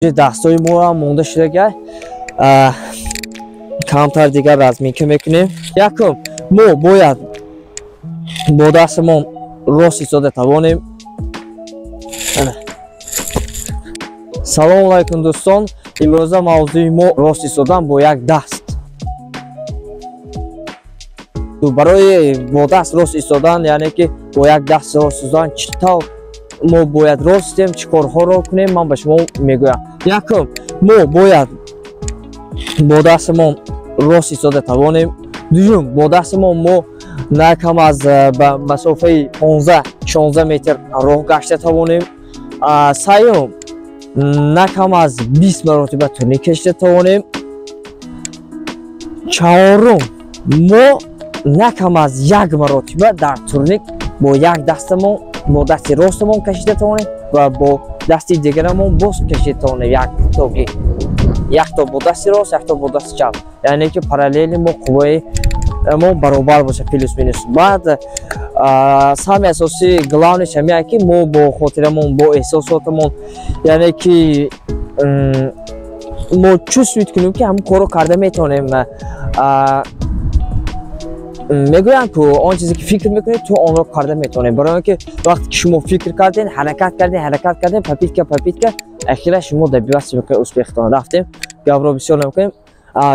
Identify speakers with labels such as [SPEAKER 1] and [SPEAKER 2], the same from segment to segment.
[SPEAKER 1] دستای ما هم مونده شده که کمتر دیگر رزمینکه میکنیم. یکم ما باید با دستمون راست ایستاده توانیم. سلام علیکم دوستان، امروزه موضوع ما راست ایستادن با یک دست. برای با دست راست ایستادن یعنی که با یک دست راست ایستادن چطور ما باید راستیم، چه کارها را کنیم من به شما میگویم. یکم ما باید با دستمون راست ایستاده توانیم. دوم با دستمون ما نه کم از مسافه 15-16 متر راه گشته توانیم. سیوم نه کم از 20 مرتبه تورنیک کشیده توانیم. چهارم ما نه کم از 1 مرتبه در تورنیک با یک دستمون با دست راستمون کشیده توانیم و با دست دیگرمون باز کشیده توانیم. یک تا با دست راست، یک تا با دست چپ، یعنی که پارالل ما قوای ما برابر باشه پلس مینوس. بعد سهم اساسی گلانش همیه که ما با خاطرمون با احساساتمون یعنی که ما چوس میکنیم که همون کارو کرده میتونیم. میگویم که آن چیزی که فکر میکنید تو آن رو کرده میتونید، برای اینکه وقتی که شما فکر کردین حرکت کردین پپیت که اخیرا شما در بیوست میکنید اسپیختان رفتیم گپ را بسیار نمیکنیم.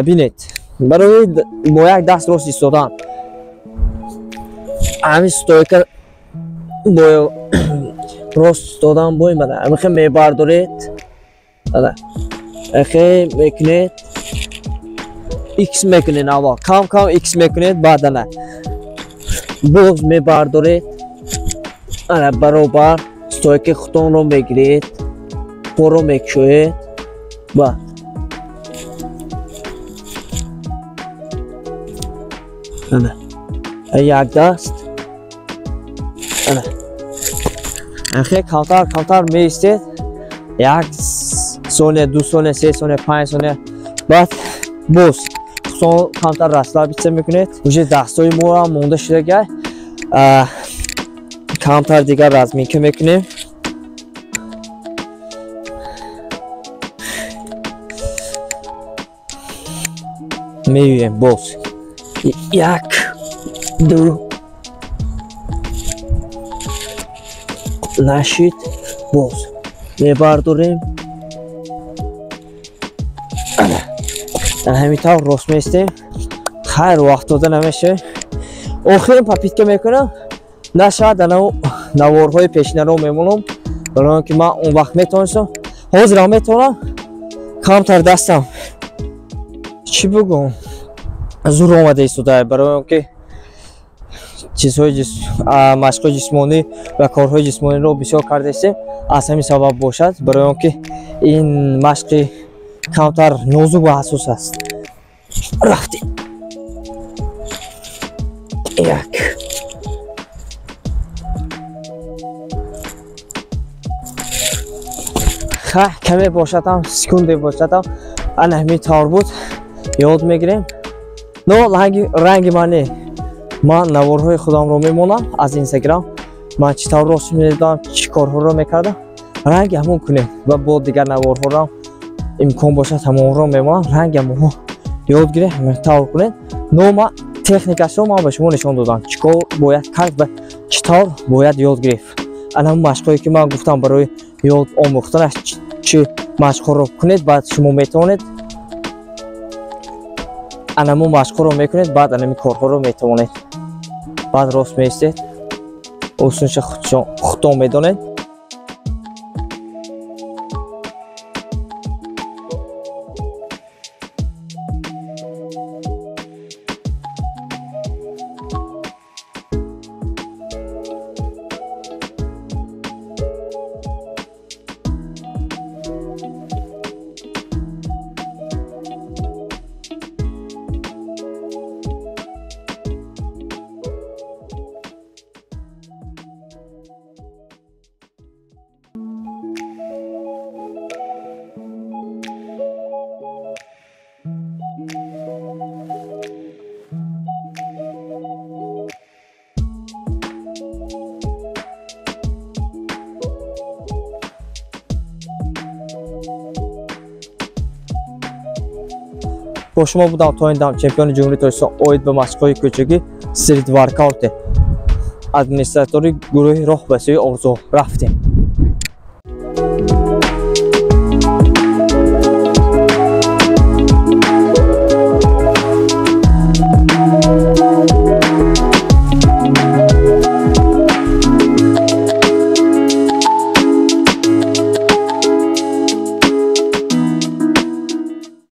[SPEAKER 1] بینید برای با یک دست راست ایستادن همین ستایکه با راست ایستادن با این بده همین میبردارید اخی میکنید ایکس میکنید، اول کم ایکس میکنید، بعد نه باز میبردارید برابر ستایکه خودتون رو میگیرید، پا رو میکشوید، بعد یک دست اخی کمتر میستید، 1 ثانیه 2 ثانیه 3 ثانیه 5 ثانیه، بعد باز کمتر رسلا بیسته میکنید. وجه دستای ما هم مونده شده که کمتر دیگر رزمینکه میکنیم. میویم باز 1 2 نشید، باز میبرداریم همین طور راست میستیم. خیر وقت داده نمیشه. آخرین پپیت که میکنم نشد نوارهای پیشینه رو میمونم، برای اینکه من اون وقت میتونستم حاضر هم میتونم کمتر دستم چی بگم زور آمده ایستاده، برای اینکه چیزهای مشق‌های جسمانی و کارهای جسمانی رو بسیار کرده استیم. از همین سبب باشد برای اینکه این مشق کمتر نازک و حساس است. رفتیم 1 کمی باشد هم سکونده باشد هم همین طور بود یاد میگیریم. رنگ من نوارهای خودم رو میمونم از اینستاگرام، من چطور راست میدادم چی کارها رو میکردم رنگ همون کنیم و با دیگر نوارها رو امکان باشد همون رو میمونم رنگ همون یاد گیره همین طور کنید. من تکنیکش رو من به شما نشان دادم چیکار باید کرد و چطور باید یاد گرفت. همون مشقایی که من گفتم برای یاد آموختنش چه مشق رو کنید بعد شما میتونید همون مشق رو میکنید، بعد همین کارها رو میتونید بعد راست میستید اصولش خودتون میدونید. با شما بودم تا این دم چمپیون جمهوری تاجیکستان اوید به مشق‌های کوچکی استریت ورکاوت ادمنستراتوری گروه راه به سوی آرزو رفتیم.